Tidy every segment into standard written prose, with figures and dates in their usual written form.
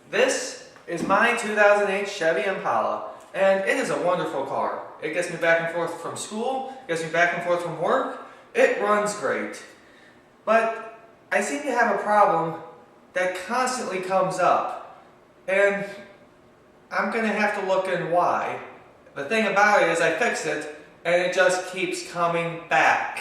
This is my 2008 Chevy Impala, and it is a wonderful car. It gets me back and forth from school, gets me back and forth from work. It runs great. But I seem to have a problem that constantly comes up, and I'm going to have to look in why. The thing about it is I fix it, and it just keeps coming back.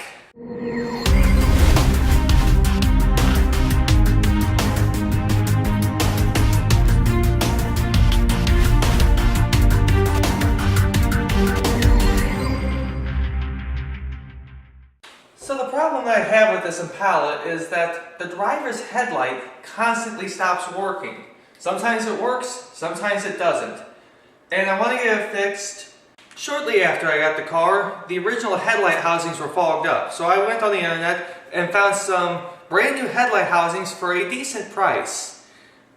So the problem that I have with this Impala is that the driver's headlight constantly stops working. Sometimes it works, sometimes it doesn't. And I want to get it fixed. Shortly after I got the car, the original headlight housings were fogged up. So I went on the internet and found some brand new headlight housings for a decent price.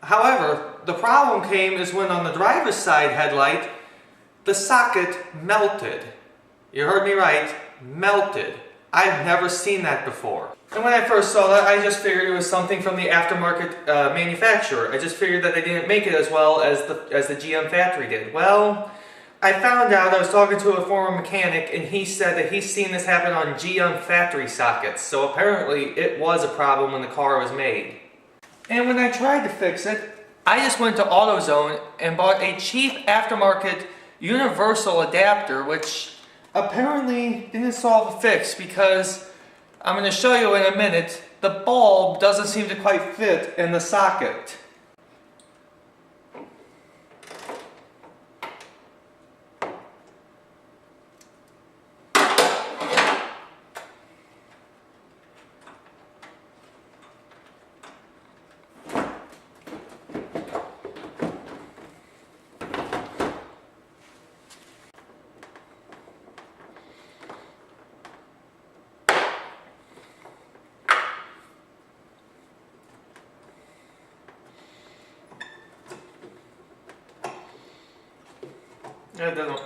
However, the problem came is when on the driver's side headlight, the socket melted. You heard me right, melted. I've never seen that before. And when I first saw that, I just figured it was something from the aftermarket manufacturer. I just figured that they didn't make it as well as the GM factory did. Well, I found out, I was talking to a former mechanic, and he said that he's seen this happen on GM factory sockets. So apparently it was a problem when the car was made. And when I tried to fix it, I just went to AutoZone and bought a cheap aftermarket universal adapter, which apparently didn't solve the fix, because I'm going to show you in a minute, the bulb doesn't seem to quite fit in the socket. It doesn't,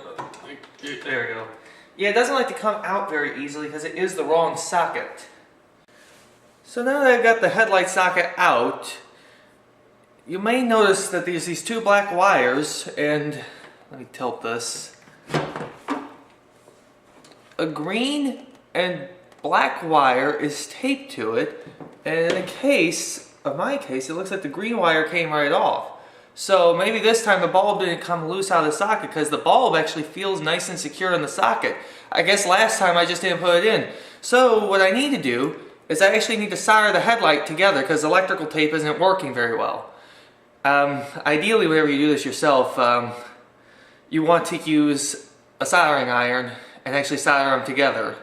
there we go. Yeah, it doesn't like to come out very easily because it is the wrong socket. So now that I've got the headlight socket out, you may notice that there's these two black wires, and let me tilt this. A green and black wire is taped to it, and in my case, it looks like the green wire came right off. So maybe this time the bulb didn't come loose out of the socket, because the bulb actually feels nice and secure in the socket. I guess last time I just didn't put it in. So what I need to do is I actually need to solder the headlight together, because electrical tape isn't working very well. Ideally, whenever you do this yourself, you want to use a soldering iron and actually solder them together.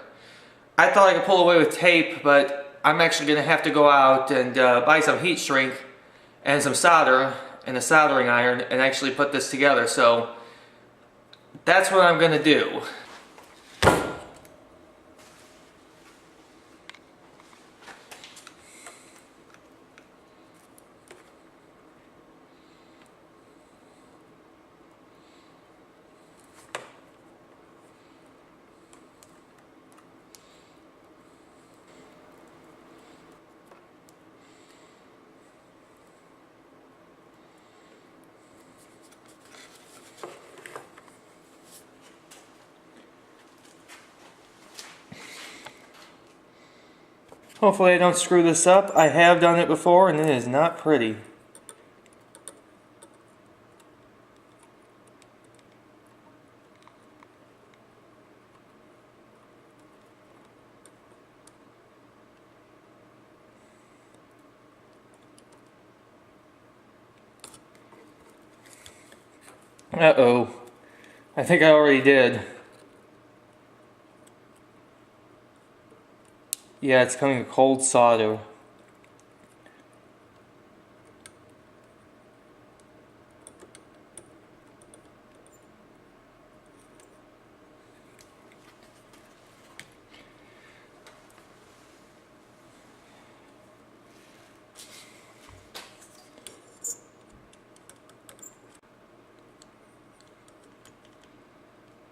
I thought I could pull away with tape, but I'm actually going to have to go out and buy some heat shrink and some solder and a soldering iron and actually put this together. So that's what I'm going to do. Hopefully I don't screw this up. I have done it before and it is not pretty. Uh-oh. I think I already did. Yeah, it's coming a cold solder.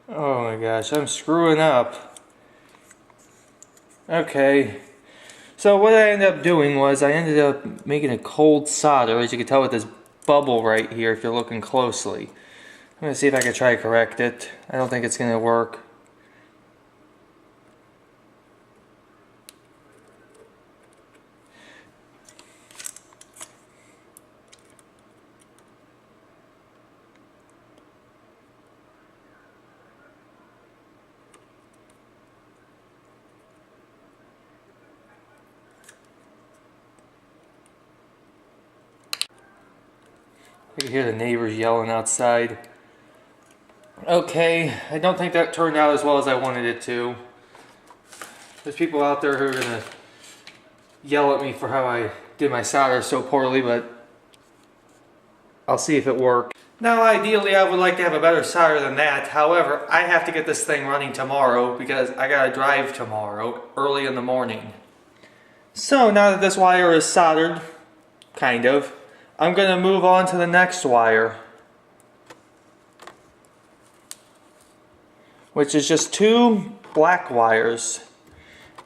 Oh my gosh, I'm screwing up. Okay. So what I ended up doing was I ended up making a cold solder, as you can tell with this bubble right here if you're looking closely. I'm going to see if I can try to correct it. I don't think it's going to work. I can hear the neighbors yelling outside. Okay, I don't think that turned out as well as I wanted it to. There's people out there who are gonna yell at me for how I did my solder so poorly, but I'll see if it worked. Now, ideally, I would like to have a better solder than that. However, I have to get this thing running tomorrow because I gotta drive tomorrow early in the morning. So now that this wire is soldered, kind of, I'm going to move on to the next wire, which is just 2 black wires.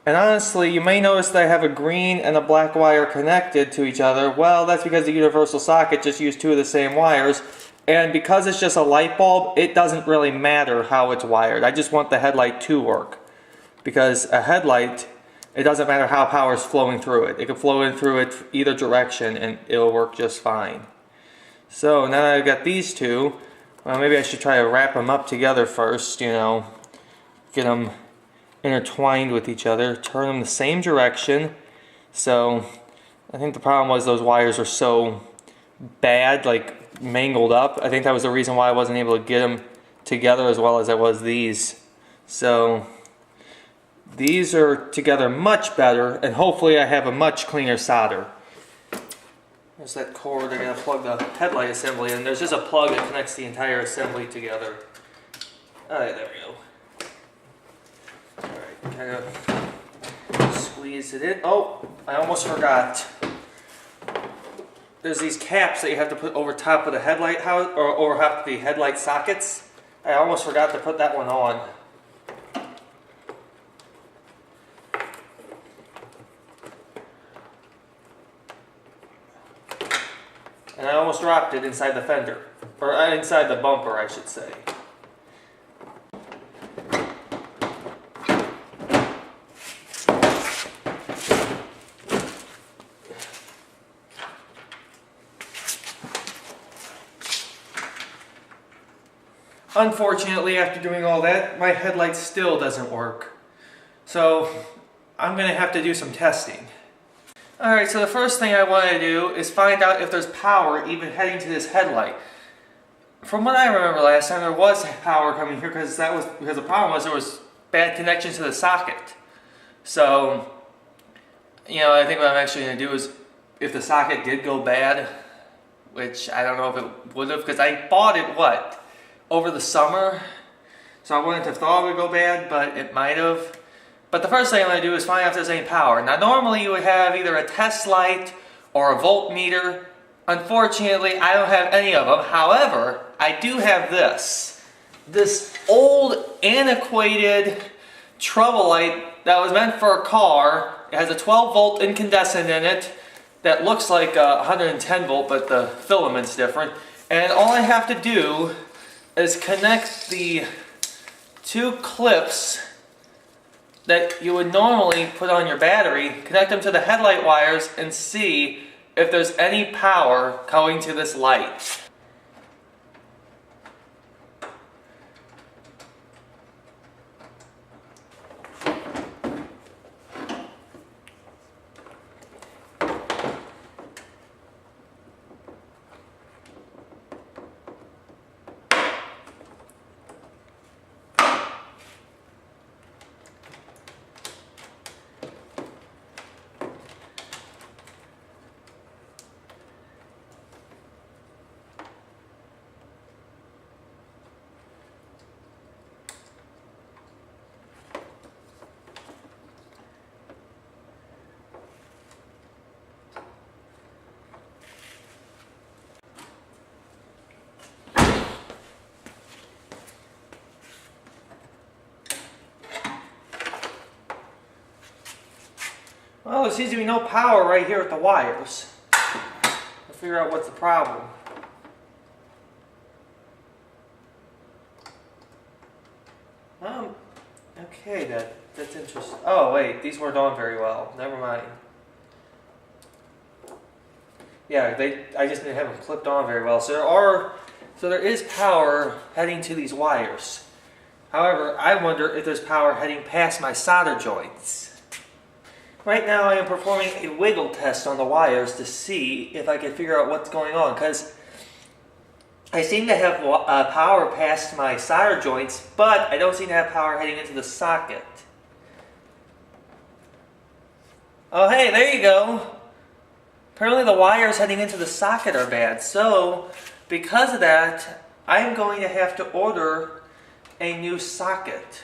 And honestly, you may notice that I have a green and a black wire connected to each other. Well, that's because the universal socket just used 2 of the same wires. And because it's just a light bulb, it doesn't really matter how it's wired. I just want the headlight to work. Because a headlight, it doesn't matter how power is flowing through it. It can flow in through it either direction and it'll work just fine. So now that I've got these 2, well, maybe I should try to wrap them up together first, you know, get them intertwined with each other, turn them the same direction. So I think the problem was those wires are so bad, like mangled up. I think that was the reason why I wasn't able to get them together as well as I was these. So these are together much better, and hopefully I have a much cleaner solder. There's that cord I'm going to plug the headlight assembly in. There's just a plug that connects the entire assembly together. Alright, there we go. Alright, kind of squeeze it in. Oh, I almost forgot. There's these caps that you have to put over top of the headlight house, or over top of the headlight sockets. I almost forgot to put that one on. And I almost dropped it inside the fender, or inside the bumper, I should say. Unfortunately, after doing all that, my headlight still doesn't work. So I'm going to have to do some testing. Alright, so the first thing I want to do is find out if there's power even heading to this headlight. From what I remember last time, there was power coming here because the problem was there was bad connection to the socket. So, you know, I think what I'm actually going to do is, if the socket did go bad, which I don't know if it would have, because I bought it, over the summer, so I wouldn't have thought it would go bad, but it might have. But the first thing I'm going to do is find out if there's any power. Now, normally you would have either a test light or a voltmeter. Unfortunately, I don't have any of them. However, I do have this old, antiquated trouble light that was meant for a car. It has a 12-volt incandescent in it that looks like a 110 volt, but the filament's different. And all I have to do is connect the 2 clips that you would normally put on your battery, connect them to the headlight wires, and see if there's any power going to this light. Well, there seems to be no power right here at the wires. I'll figure out what's the problem. Okay, that's interesting. Oh wait, these weren't on very well. Never mind. Yeah, I just didn't have them clipped on very well. So there is power heading to these wires. However, I wonder if there's power heading past my solder joints. Right now I am performing a wiggle test on the wires to see if I can figure out what's going on, because I seem to have power past my solder joints, but I don't seem to have power heading into the socket. Oh hey, there you go. Apparently the wires heading into the socket are bad, so because of that, I'm going to have to order a new socket.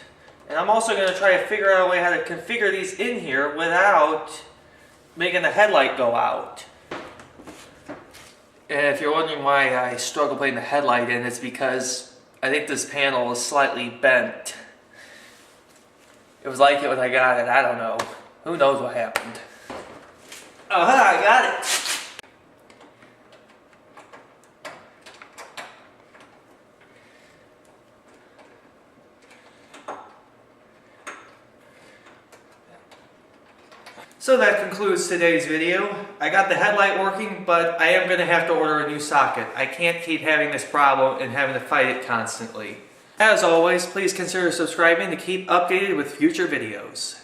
And I'm also going to try to figure out a way how to configure these in here without making the headlight go out. And if you're wondering why I struggle putting the headlight in, it's because I think this panel is slightly bent. It was like it when I got it, I don't know. Who knows what happened. Oh, I got it! So that concludes today's video. I got the headlight working, but I am going to have to order a new socket. I can't keep having this problem and having to fight it constantly. As always, please consider subscribing to keep updated with future videos.